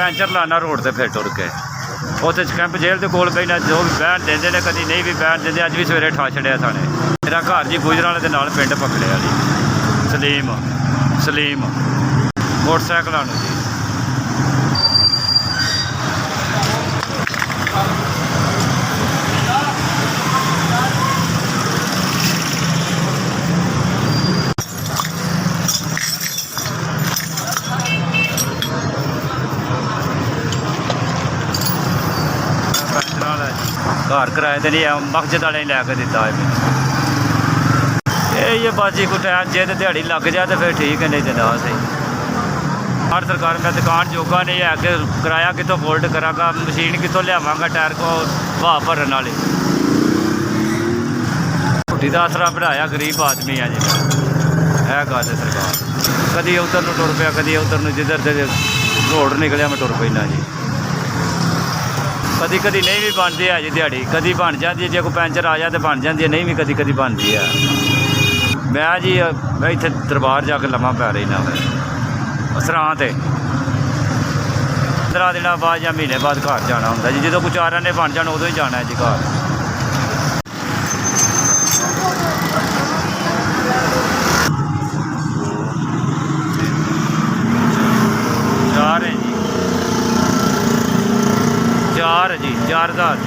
Puncture ਲਾਣਾ road ਤੇ ਫਿਰ ਟੁਰ ਕੇ ਉੱਥੇ ਕੈਂਪ ਜੇਲ੍ਹ ਦੇ ਕੋਲ ਪੈਣਾ ਜੋ ਵੀ ਬਹਿਣ ਦਿੰਦੇ ਨੇ, ਕਦੀ ਨਹੀਂ ਵੀ ਬਹਿਣ ਦਿੰਦੇ। ਅੱਜ ਵੀ ਸਵੇਰੇ ਠਾ ਛੜਿਆ ਥਾਣੇ। ਮੇਰਾ ਘਰ ਜੀ ਗੁਜਰਾਂ ਵਾਲੇ ਦੇ ਨਾਲ ਪਿੰਡ ਪਕੜੇ ਵਾਲੀ ਸਲੀਮ ਮੋਟਰਸਾਈਕਲਾਂ ਨੂੰ ਜੀ। घर किराए तो नहीं है, मस्जिद वाले लैके दिता है मैंने। ये बस जी कोई टाइम जे तो दिहाड़ी लग जाए तो फिर ठीक है, नहीं तो ना सही। हर सरकार में दुकान जोगा नहीं है कि किराया कितों फोल्ड करांगा, मशीन कितों लियावांगा टायर को वाह भरन वाली। रोटी का आसरा बढ़ाया गरीब आदमी है जी है गल है सरकार। कभी उधर ਨੂੰ टुर पिया, कभी उधर जिधर से रोड निकलिया मैं टुर पैना जी। कभी कभी नहीं भी बनती है जी दिहाड़ी, कभी बन जाती है जो कोई पैंचर आ जाए तो बन जाती है, नहीं भी कभी कभी बनती है। मैं जी मैं इतने दरबार जाके लम्हा पै रही ना सरां ते 15 दिन बाद या महीने बाद घर जाना होंगे जी। जो कुछ 4 ने बन जाना उदों ही जाना है जी घर। जी 4000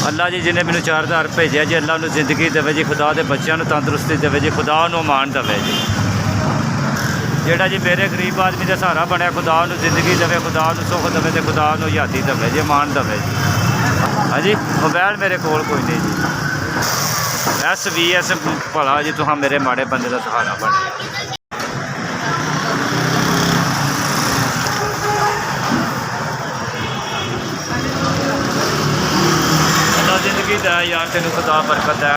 अल्लाह जी जिन्हें मैंने 4000 भेजा जी, अल्लाह उन्होंने जिंदगी देवे जी, खुदा के बच्चों को तंदुरुस्ती देवे जी, खुदा उन्होंने मान देवे जी। जेड़ा जी मेरे गरीब आदमी का सहारा बनया, खुदा उन्होंने जिंदगी देवे, खुदा उन्होंने सुख देवे तो खुदा उन्होंने यादी देवे जी, मान देवे जी। हाँ जी मोबाइल मेरे कोल कोई नहीं जी। SVS भला जी तुम मेरे माड़े बंदे का सहारा बने। जिंदगी दा यार तेन खुदा बरकत है।